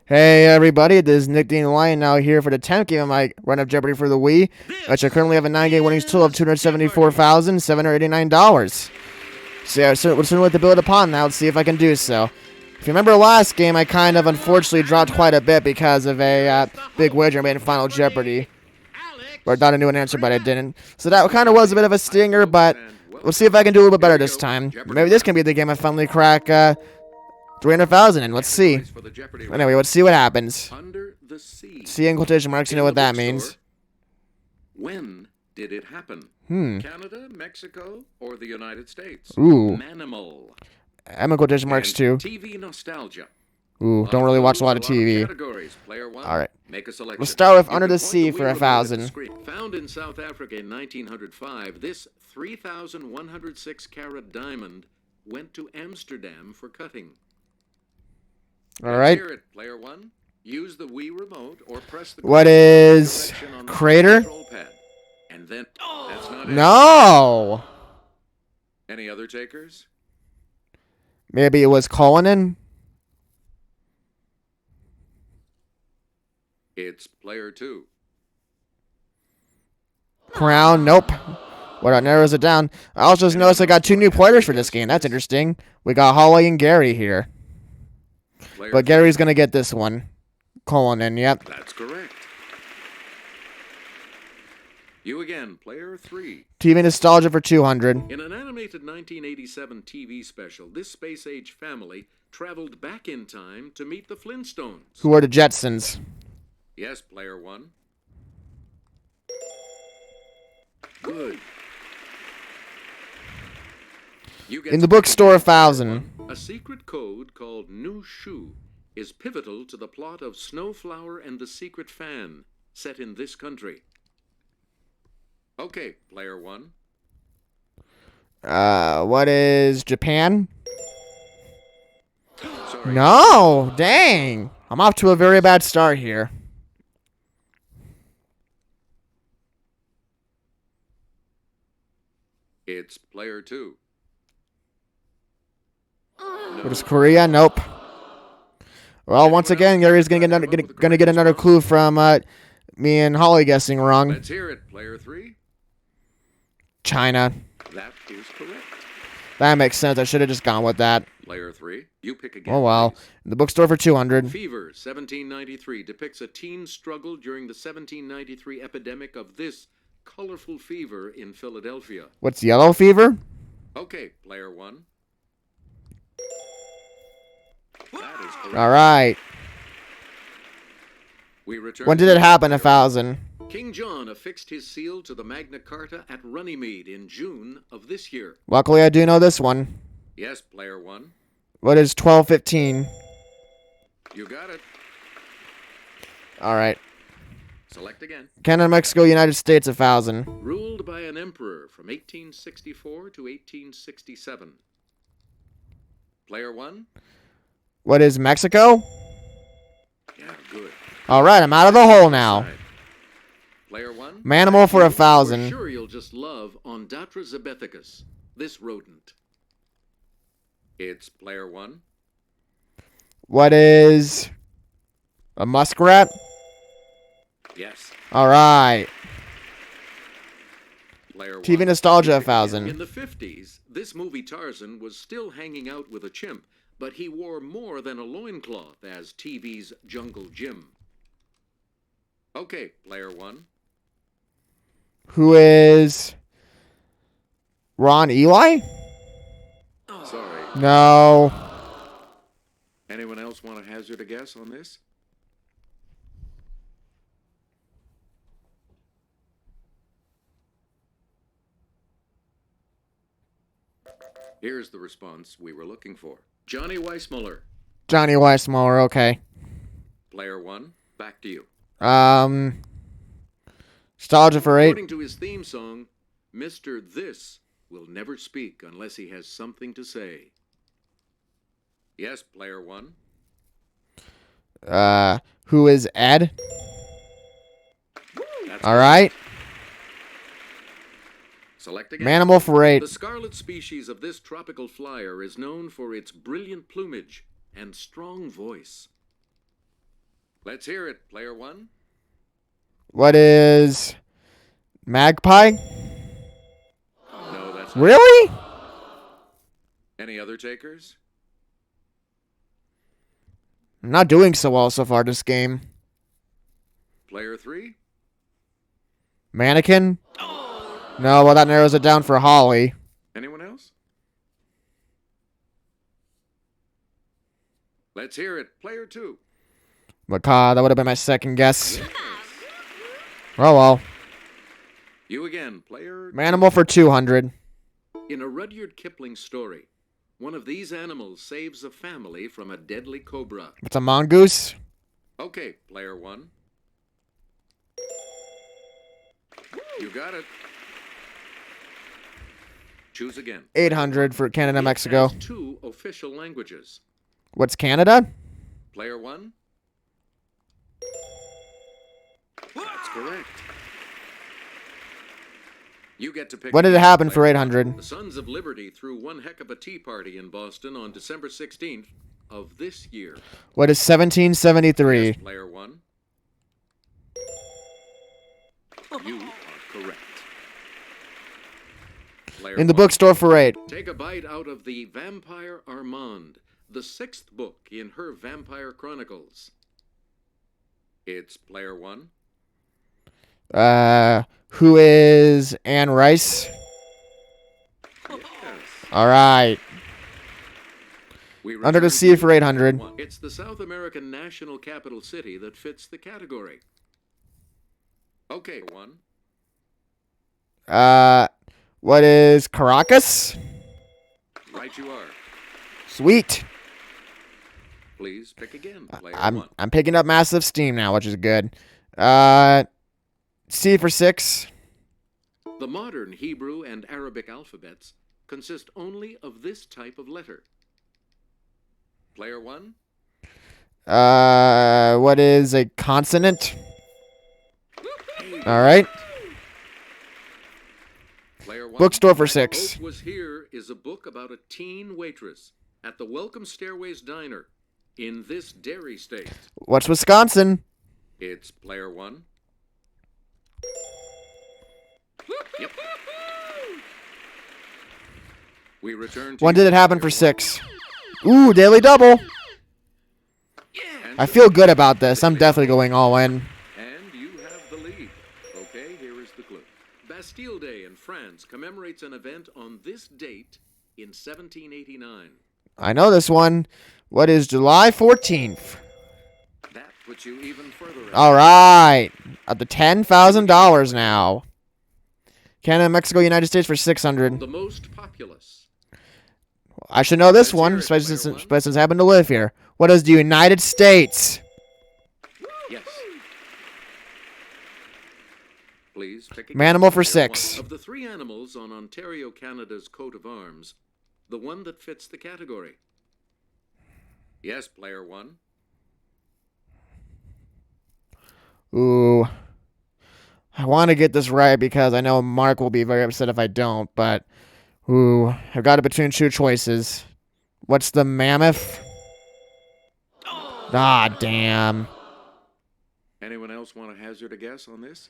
Hey everybody, this is Nick Dean Lion now here for the 10th game of my run of Jeopardy for the Wii, which I currently have a 9-game winnings total of $274,789. So yeah, we're certainly to build upon now. Let's see if I can do so. If you remember last game, I kind of unfortunately dropped quite a bit because of a big wager I made in Final Jeopardy. Or I thought I knew an answer, but I didn't. So that kind of was a bit of a stinger, but we'll see if I can do a little bit better this time. Maybe this can be the game I finally crack 300,000 in. Let's see. Anyway, let's see what happens. Under the sea. See in quotation marks, you know what that means. When did it happen? Canada, Mexico, or the United States? Ooh. Manimal. I'm in quotation marks too. TV nostalgia. Ooh, don't really watch a lot of TV. Categories. Player one. All right. Make a selection. We'll start with You Under can the point Sea wheel for remote at the 1,000. screen. Found in South Africa in 1905, this 3,106 carat diamond went to Amsterdam for cutting. All right. Hear it, player one. Use the Wii remote or press the What is crater? control pad. And then that's not it. No. Any other takers? Maybe it was Cullinan. It's player two. Crown. Nope. What narrows it down. I also just noticed I got 2 new players for this game. That's interesting. We got Holly and Gary here. Player But Gary's going to get this one. Cullinan, yep. That's correct. You again, player three. TV Nostalgia for 200. In an animated 1987 TV special, this space-age family traveled back in time to meet the Flintstones. Who are the Jetsons? Yes, player one. Good. You get In the bookstore, 1,000. A secret code called New Shoe is pivotal to the plot of Snowflower and the Secret Fan, set in this country. Okay, player one. What is Japan? Sorry. No, dang. I'm off to a very bad start here. It's player two. What is Korea? Nope. Well, once again, Gary's gonna get another clue from me and Holly guessing wrong. Let's hear it, player three. China. That is correct. That makes sense. I should have just gone with that. Player three, you pick again. Oh well. please. In the bookstore for 200. Fever, 1793, depicts a teen's struggle during the 1793 epidemic of this colorful fever in Philadelphia. What's yellow fever? Okay, player one. That is correct. All right. We return When did it happen? 1,000. King John affixed his seal to the Magna Carta at Runnymede in June of this year. Luckily, I do know this one. Yes, player one. What is 1215? You got it. All right. Select again. Canada, Mexico, United States, 1,000. Ruled by an emperor from 1864 to 1867. Player one. What is Mexico? Yeah, good. All right, I'm out of the hole now. Player one. Manimal for We're 1,000. sure you'll just love Ondatra zebethicus, this rodent. It's player one. What is a muskrat? Yes. All right. Player TV one. Nostalgia, You pick again. 1,000. In the 50s, this movie Tarzan was still hanging out with a chimp, but he wore more than a loincloth as TV's Jungle Jim. Okay, player one. Who is Ron Eli? Sorry. No. Anyone else want to hazard a guess on this? Here's the response we were looking for. Johnny Weissmuller. Johnny Weissmuller, okay. Player one, back to you. Nostalgia for 8. According to his theme song, Mr. This will never speak unless he has something to say. Yes, player one. Who is Ed? That's All right. Select again. Manimal for 8. The scarlet species of this tropical flyer is known for its brilliant plumage and strong voice. Let's hear it, player one. What is magpie? No, that's not. Really? Any other takers? I'm not doing so well so far this game. Player three? Mannequin? No, well, that narrows it down for Holly. Anyone else? Let's hear it, player two. Macaw, that would have been my second guess. Oh, well. You again, player Manimal for 200. In a Rudyard Kipling story, one of these animals saves a family from a deadly cobra. It's a mongoose. Okay, player one. You got it. Choose again. 800 for Canada, It Mexico. has 2 official languages. What's Canada? Player one. That's correct. You get to pick. When did it again, happen for player 800? one. The Sons of Liberty threw one heck of a tea party in Boston on December 16th of this year. What is 1773? Yes, player one. You are correct. Player In the one. bookstore for 8. Take a bite out of the Vampire Armand, the 6th book in her Vampire Chronicles. It's player one. Who is Anne Rice? Yes. All right. We Under the return Sea to for 800. It's the South American national capital city that fits the category. Okay, one. What is Caracas? Right you are. Sweet. Please pick again, player I'm one. I'm picking up massive steam now, which is good. C for 6. The modern Hebrew and Arabic alphabets consist only of this type of letter. Player one. What is a consonant? All right. Player one. Bookstore for I 6. Hope Was Here is a book about a teen waitress at the Welcome Stairways Diner in this dairy state. What's Wisconsin? It's player one. Yep. We return to When you, did it happen for player 6? Ooh, daily double. one. I feel good about this. I'm definitely going all in. And you have the lead. Okay, here is the clue. Bastille Day in France commemorates an event on this date in 1789. I know this one. What is July 14th? That puts you even further ahead. All right. Up to $10,000 now. Canada, Mexico, United States for 600. The most populous. I should know this Let's one, hear it, especially player one. since I happen to live here. What is the United States? Yes. Please pick again, Manimal for player 6. one. Of the 3 animals on Ontario, Canada's coat of arms, the one that fits the category. Yes, player one. Ooh. I want to get this right because I know Mark will be very upset if I don't, but ooh, I've got it between 2 choices. What's the mammoth? Ah, damn. Anyone else want to hazard a guess on this?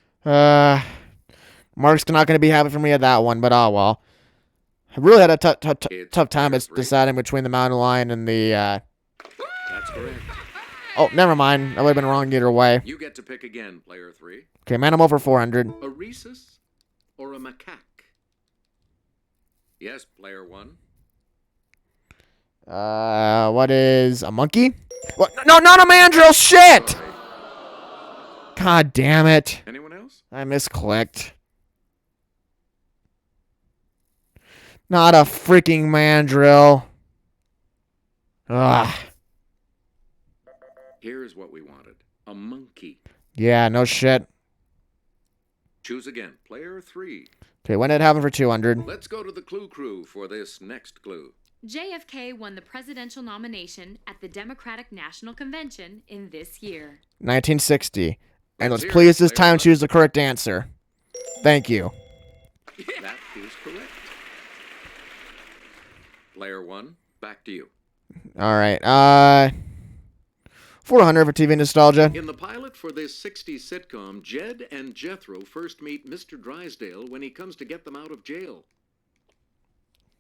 Mark's not going to be happy for me at that one, but oh well. I really had a tough time player 3. deciding between the mountain lion and the, That's correct. Oh, never mind. I would have been wrong either way. You get to pick again, player 3. Okay, Manimal for 400. A rhesus or a macaque? Yes, player 1. What is a monkey? What? No, not a mandrill. Shit! Sorry. God damn it! Anyone else? I misclicked. Not a freaking mandrill. Ugh. Here's what we wanted. A monkey. Yeah, no shit. Choose again, player 3. Okay, when did it happen for 200? Let's go to the clue crew for this next clue. JFK won the presidential nomination at the Democratic National Convention in this year. 1960. And let's Let's hear please it, this player time one. choose the correct answer. Thank you. That is correct. Player 1, back to you. All right. 400 for TV nostalgia. In the pilot for this 60s sitcom, Jed and Jethro first meet Mr. Drysdale when he comes to get them out of jail.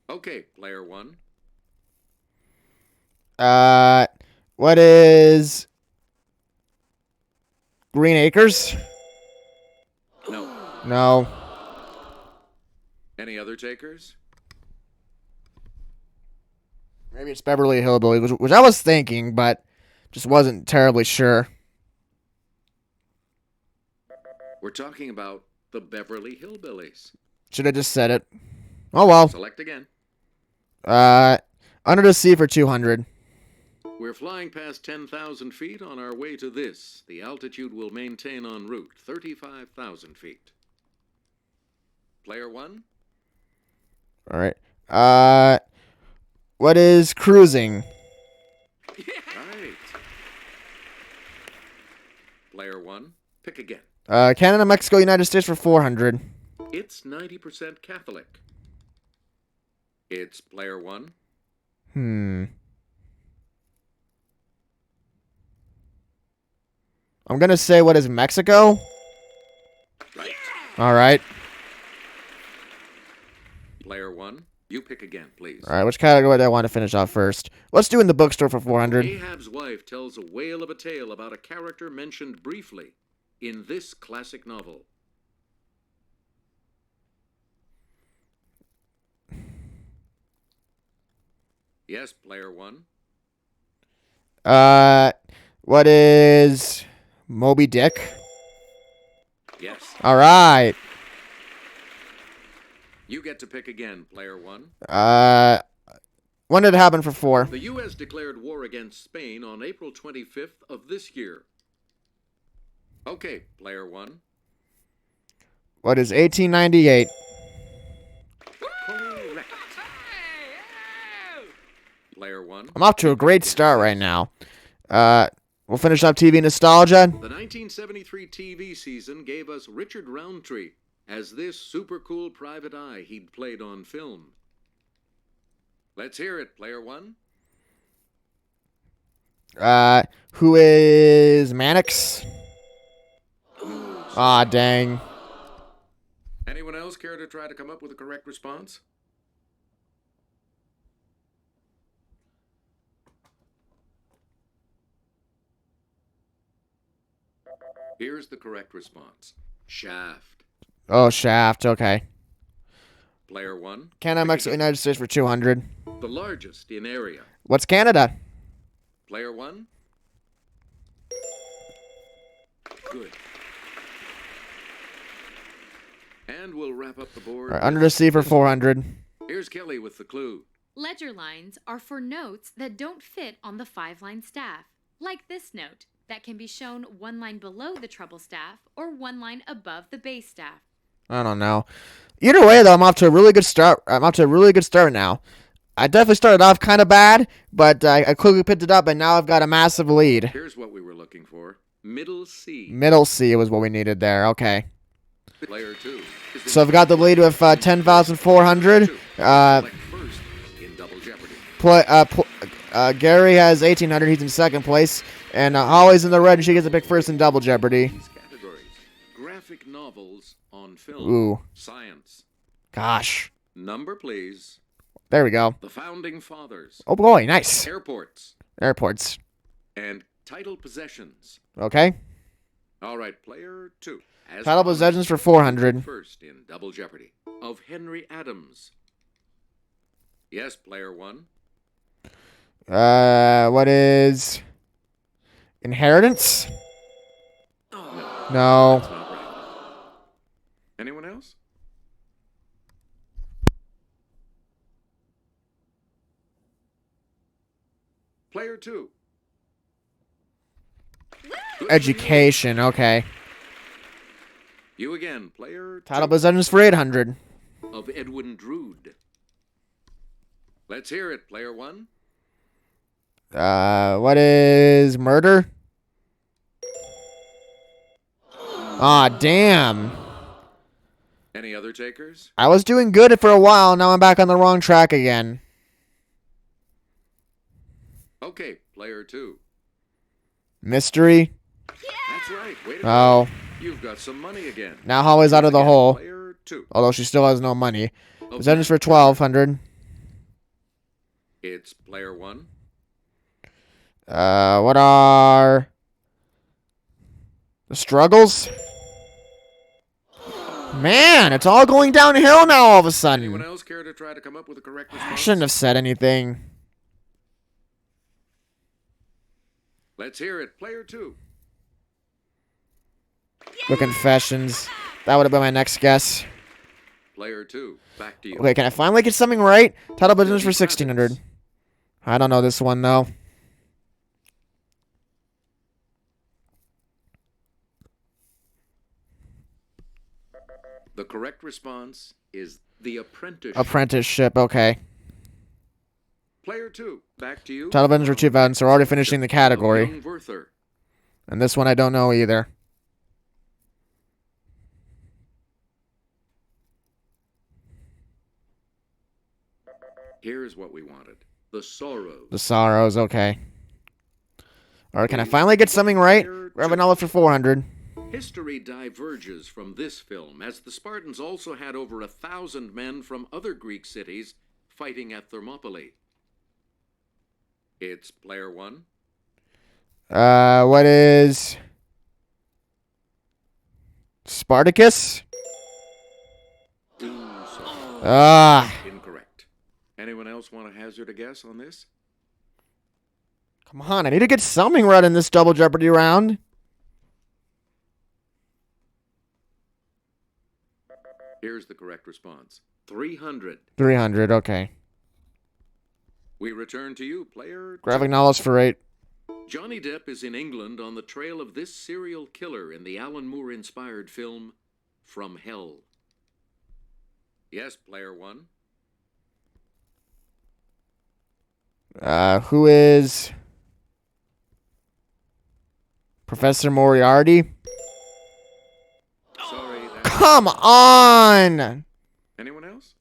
Okay, player one. What is Green Acres? No. No. Any other takers? Maybe it's Beverly Hillbillies, which I was thinking, but just wasn't terribly sure. We're talking about the Beverly Hillbillies. Should have just said it. Oh well. Select again. Under the Sea for 200. We're flying past 10,000 feet on our way to this. The altitude will maintain en route, 35,000 feet. Player one? All right. What is Cruising? Right. Player one, pick again. Canada, Mexico, United States for 400. It's 90% Catholic. It's player one. I'm gonna say, what is Mexico? Right. All right. Player one, you pick again, please. All right. Which category do I want to finish off first? Let's do In the Bookstore for 400. Ahab's wife tells a whale of a tale about a character mentioned briefly in this classic novel. Yes, player one. What is Moby Dick? Yes. All right. You get to pick again, player one. When did it happen for 4? The U.S. declared war against Spain on April 25th of this year. Okay, player one. What is 1898? Correct. Player one. I'm off to a great start right now. We'll finish up TV nostalgia. The 1973 TV season gave us Richard Roundtree as this super cool private eye he'd played on film. Let's hear it, player one. Who is Mannix? Ah, dang. Anyone else care to try to come up with a correct response? Here's the correct response. Shaft. Oh, Shaft. Okay. Player one. Canada, Mexico, United States for 200. The largest in area. What's Canada? Player one. Good. And we'll wrap up the board. All right, Under the Sea for 400. Here's Kelly with the clue. Ledger lines are for notes that don't fit on the 5-line staff, like this note that can be shown one line below the treble staff or one line above the bass staff. I don't know. Either way, though, I'm off to a really good start. Now. I definitely started off kind of bad, but I quickly picked it up, and now I've got a massive lead. Here's what we were looking for. Middle C. Middle C was what we needed there. Okay. Player two. So I've got the lead with 10,400. Select first in Double Jeopardy. Gary has 1,800. He's in second place. And Holly's in the red, and she gets to pick first in Double Jeopardy. These categories. Graphic novels on film. Ooh. Science. Gosh. Number, please. There we go. The Founding Fathers. Oh, boy. Nice. Airports. Airports. And title possessions. Okay. All right, player two. As Title promised, possessions for 400. first in Double Jeopardy. Of Henry Adams. Yes, player one. What is Inheritance? No. That's not right. Anyone else? Player two. Education. Okay. You again, player Title two. possessions for 800. Of Edwin Drood. Let's hear it, player one. What is Murder? Aw, damn. Any other takers? I was doing good for a while. Now I'm back on the wrong track again. Okay, player two. Mystery. That's right. Way to Oh. go. You've got some money again. Now Holly's out of the Again, hole. Player 2. Although she still has no money. Of Percentage for that 1,200. It's player 1. What are the struggles? Man, it's all going downhill now all of a Anyone sudden. else care to try to come up with a correct I response? shouldn't have said anything. Let's hear it. Player 2. The confessions. That would have been my next guess. Player 2. Back to you. Okay, can I finally get something right? Title business for 1,600. I don't know this one though. The correct response is The Apprenticeship. Apprenticeship, okay. Player 2. Back to you. Title business for 2,000, so we're already finishing the category. Young Werther. And this one I don't know either. Here's what we wanted. The Sorrows. The Sorrows, okay. Alright, can I finally get something right? Reverend Olive for 400. History diverges from this film, as the Spartans also had over 1,000 men from other Greek cities fighting at Thermopylae. It's player 1. What is Spartacus? Ah. Incorrect. Anyone else want to hazard a guess on this? Come on, I need to get something right in this Double Jeopardy round. Here's the correct response. 300. 300, okay. We return to you, player 2. Graphic knowledge for 8. Johnny Depp is in England on the trail of this serial killer in the Alan Moore-inspired film From Hell. Yes, player 1. Who is Professor Moriarty? Sorry. Come on! Anyone else?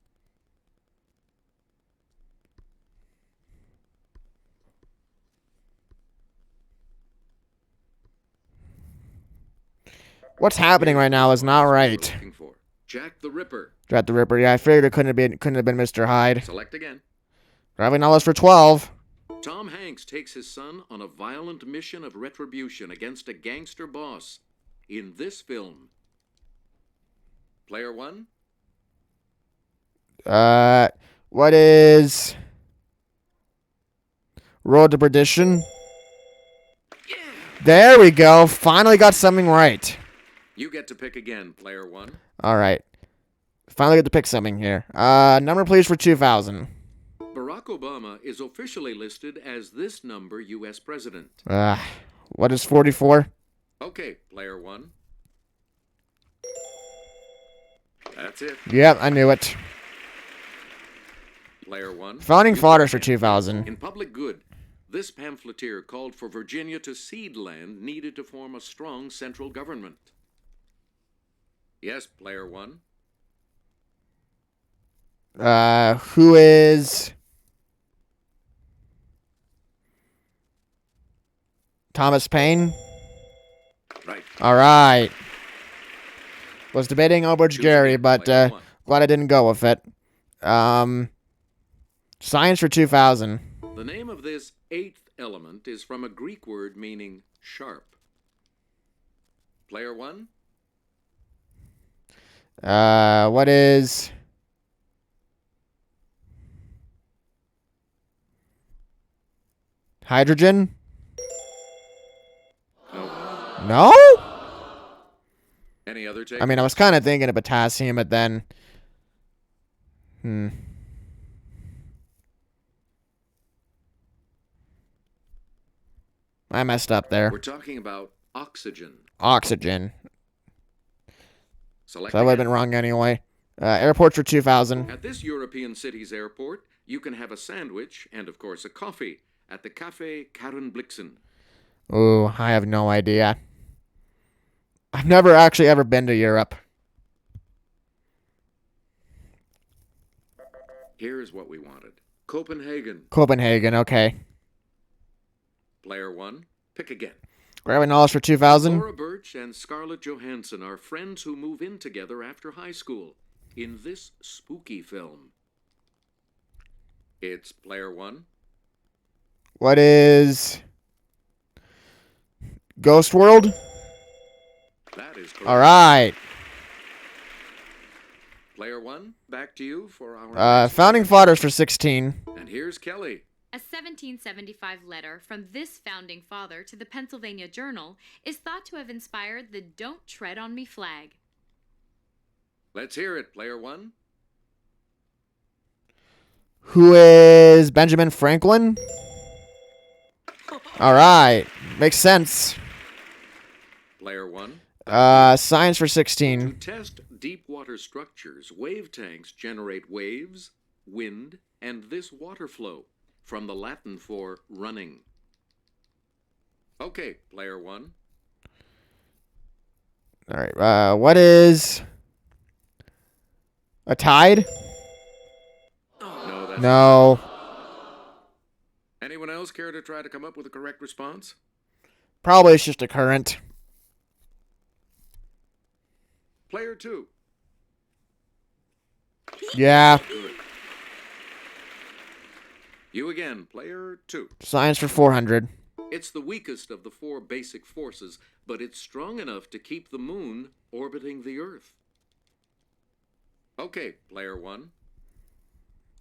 What's happening right now is not right. Looking for Jack the Ripper. Jack the Ripper. Yeah, I figured it couldn't have been Mr. Hyde. Select again. Graphic knowledge for 12. Tom Hanks takes his son on a violent mission of retribution against a gangster boss in this film. Player 1. What is Road to Perdition? Yeah. There we go. Finally got something right. You get to pick again, player 1. All right. Finally get to pick something here. Number please for 2,000. Barack Obama is officially listed as this number U.S. president. What is 44? Okay, player 1. That's it. Yep, I knew it. Player 1. Founding Fathers for 2,000. In Public Good, this pamphleteer called for Virginia to cede land needed to form a strong central government. Yes, player 1. Who is Thomas Paine? Right. All right. Was debating Elbridge Gary, but glad I didn't go with it. Science for 2,000. The name of this 8th element is from a Greek word meaning sharp. Player 1. What is hydrogen? No. No? Any other take? I mean, I was kind of thinking of potassium, but then... I messed up there. We're talking about oxygen. Oxygen. Select So that would have again. been wrong anyway. Airport for 2,000. At this European city's airport, you can have a sandwich and, of course, a coffee at the Café Karen Blixen. Ooh, I have no idea. I've never actually ever been to Europe. Here's what we wanted. Copenhagen. Copenhagen, okay. Player 1. Pick again. Grabbing knowledge for 2,000. Laura Birch and Scarlett Johansson are friends who move in together after high school in this spooky film. It's player 1. What is Ghost World? That is correct. All right. Player 1, back to you for our Founding Fathers for 16. And here's Kelly. A 1775 letter from this founding father to the Pennsylvania Journal is thought to have inspired the Don't Tread on Me flag. Let's hear it, player 1. Who is Benjamin Franklin? All right. Makes sense. Player 1. Science for To 16. test deep water structures, wave tanks generate waves, wind, and this water flow, from the Latin for running. Okay, player 1. All right. What is a tide? No, that's No. Anyone else care to try to come up with a correct response? Probably it's just a current. Player 2. Yeah. Good. You again, player 2. Science for 400. It's the weakest of the 4 basic forces, but it's strong enough to keep the moon orbiting the Earth. Okay, player 1.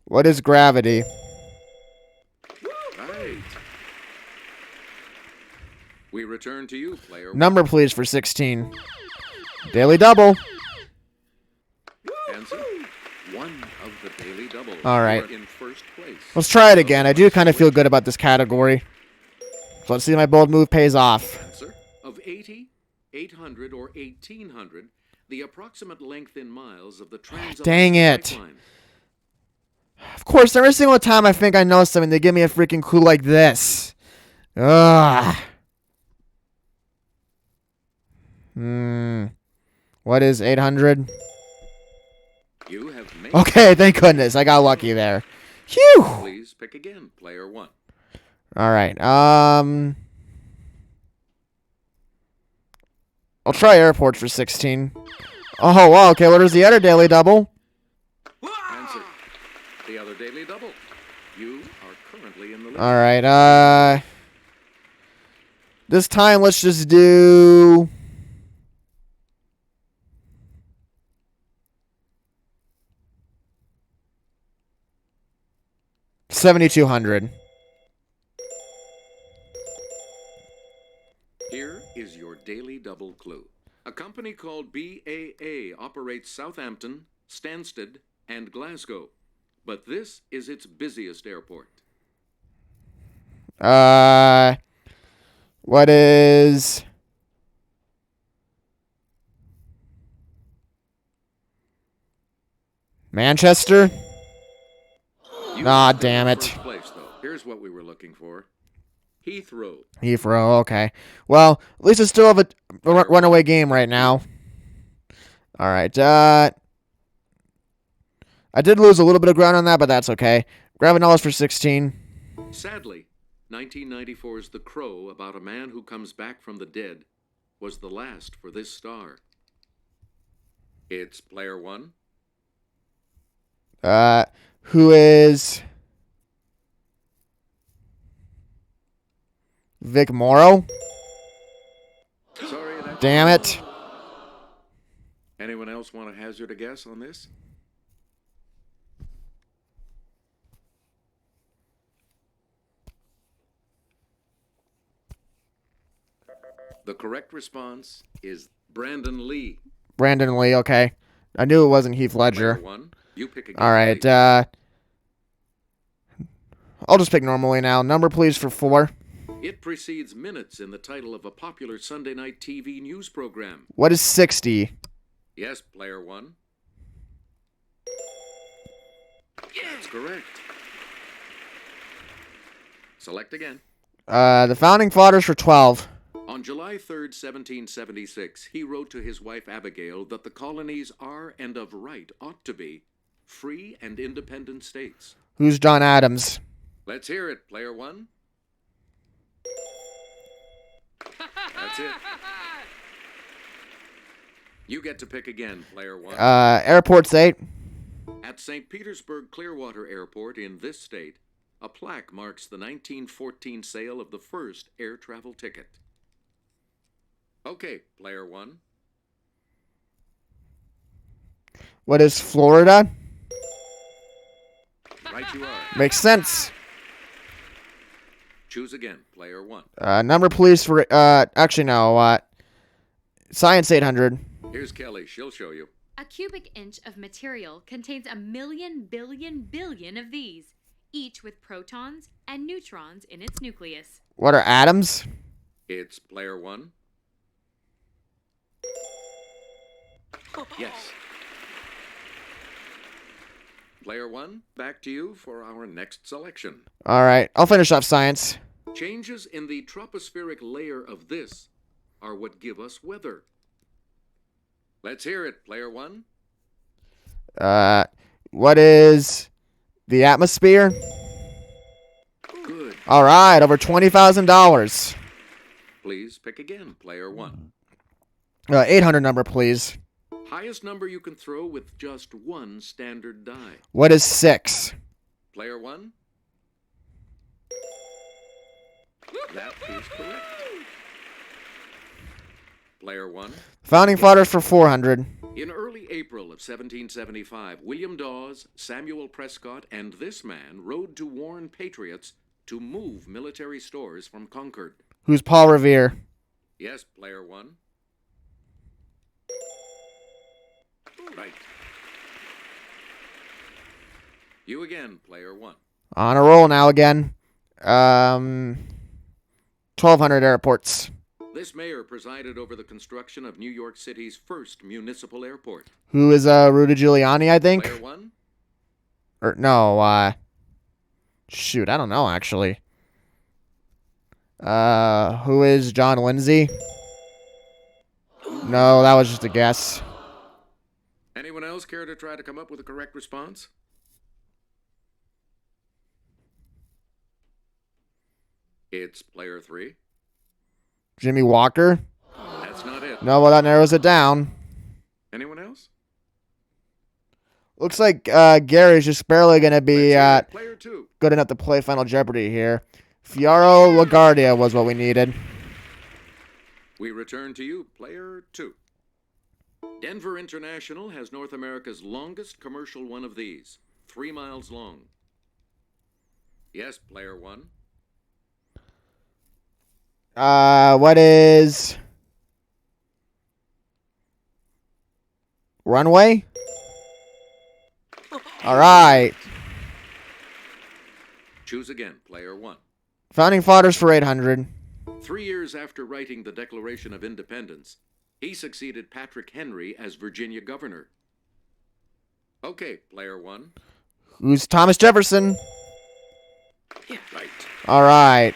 What is gravity? Right. We return to you, player 1. Number, please, for 16. Daily double. Answer. 1 of the daily double. All right. You are in first place. Let's try it again. I do kind of feel good about this category. So let's see if my bold move pays off. Answer. Of 80, 800, or 1800, the approximate length in miles of the Dang it. pipeline. Of course, every single time I think I know something, they give me a freaking clue like this. Ugh. What is 800? You have made Okay, thank goodness. I got lucky there. Phew. Please pick again, player 1. All right. I'll try airports for 16. Oh, wow. Okay, what is the other daily double? Answer. The other daily double. You are currently in the lead. All right. This time, let's just do... $7,200. Here is your daily double clue. A company called BAA operates Southampton, Stansted, and Glasgow. But this is its busiest airport. What is... Manchester? You Ah, are in damn it. first place, though. Here's what we were looking for. Heathrow. Heathrow, okay. Well, at least I still have a runaway game right now. All right. I did lose a little bit of ground on that, but that's okay. Grabbing dollars for 16. Sadly, 1994's The Crow, about a man who comes back from the dead, was the last for this star. It's player 1. Who is Vic Morrow? Sorry, that's... Damn it. Anyone else want to hazard a guess on this? The correct response is Brandon Lee. Brandon Lee, okay. I knew it wasn't Heath Ledger. Player 1, you pick again. All right. please. I'll just pick normally now. Number, please, for 4. It precedes minutes in the title of a popular Sunday night TV news program. What is 60? Yes, player 1. That's correct. Select again. The Founding Fathers for 12. On July 3rd, 1776, he wrote to his wife Abigail that the colonies are and of right ought to be free and independent states. Who's John Adams? Let's hear it, player 1. That's it. You get to pick again, player 1. Airport's 8. At St. Petersburg Clearwater Airport in this state, a plaque marks the 1914 sale of the first air travel ticket. Okay, player 1. What is Florida? Right you are. Makes sense. Choose again, player 1. Number please for, actually no, Science 800. Here's Kelly. She'll show you. A cubic inch of material contains 1,000,000,000,000,000 of these, each with protons and neutrons in its nucleus. What are atoms? It's player 1. Yes. Player 1, back to you for our next selection. All right, I'll finish off science. Changes in the tropospheric layer of this are what give us weather. Let's hear it, player 1. What is the atmosphere? Good. All right, over $20,000. Please pick again, player 1. 800 number, please. Highest number you can throw with just one standard die. What is 6? Player 1. That is correct. Player 1. Founding fathers for 400. In early April of 1775, William Dawes, Samuel Prescott, and this man rode to warn patriots to move military stores from Concord. Who's Paul Revere? Yes, player 1. Right. You again, player 1. On a roll now again. 1,200 airports. This mayor presided over the construction of New York City's first municipal airport. Who is Rudy Giuliani, I think? Player 1. Or no, shoot, I don't know actually. Who is John Lindsay? No, that was just a guess. Anyone else care to try to come up with a correct response? It's player 3. Jimmy Walker? That's not it. No, well, that narrows it down. Anyone else? Looks like Gary's just barely going to be Player 2. good enough to play Final Jeopardy here. Fiaro LaGuardia was what we needed. We return to you, player 2. Denver International has North America's longest commercial one of these, 3 miles long. Yes, player 1. What is runway? All right. Choose again, player 1. Founding fathers for 800. 3 years after writing the Declaration of Independence, he succeeded Patrick Henry as Virginia governor. Okay, player 1. Who's Thomas Jefferson? Yeah, right. All right.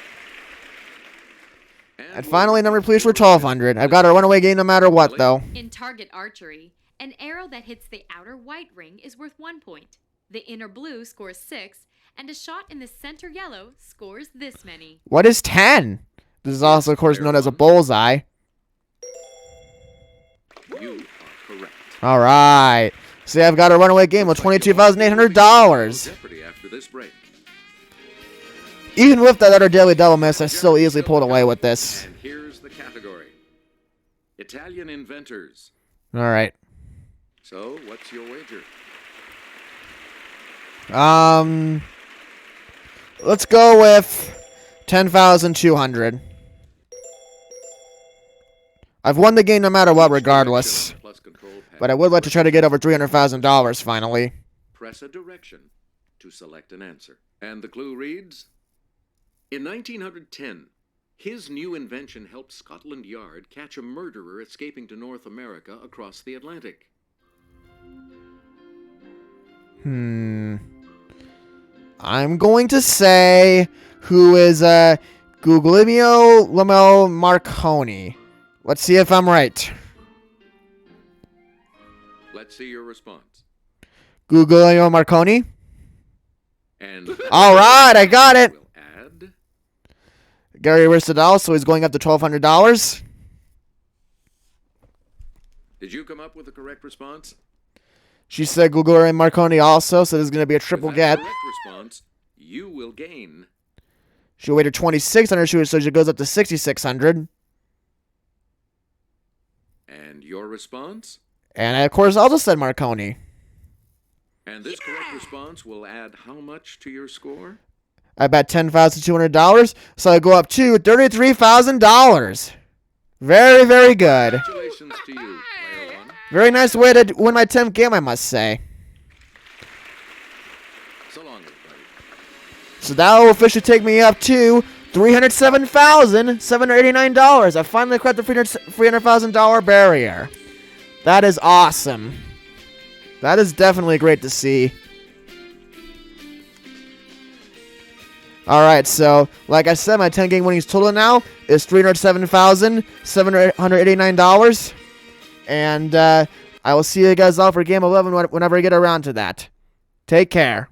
And finally, number please for 1,200. I've got a runaway game no matter what, though. In target archery, an arrow that hits the outer white ring is worth 1 point. The inner blue scores 6, and a shot in the center yellow scores this many. What is 10? This is also, of course, known as a bullseye. You are correct. All right. See, I've got a runaway game with $22,800. Jeopardy after this break. Even with that other daily double miss, I still easily pulled away with this. And here's the category. Italian inventors. All right. So, what's your wager? Let's go with 10,200. I've won the game no matter what, regardless. But I would like to try to get over $300,000 finally. Press a direction to select an answer. And the clue reads, in 1910, his new invention helped Scotland Yard catch a murderer escaping to North America across the Atlantic. I'm going to say who is Guglielmo Lamel Marconi. Let's see if I'm right. Let's see your response. Guglielmo Marconi. And all right, I got it. We'll add Gary Risadal, so he's going up to $1,200. Did you come up with the correct response? She said Google and Marconi also, so there's going to be a triple With that get. correct response, you will gain. She waited 2,600, so she goes up to 6,600. And your response? And I, of course, also said Marconi. And this correct response will add how much to your score? I bet $10,200, so I go up to $33,000. Very, very good. Congratulations to you, player one. Very nice way to win my 10th game, I must say. So long, everybody. So that will officially take me up to $307,789. I finally cracked the $300,000 barrier. That is awesome. That is definitely great to see. Alright, so, like I said, my 10 game winnings total now is $307,789. And I will see you guys all for Game 11 whenever I get around to that. Take care.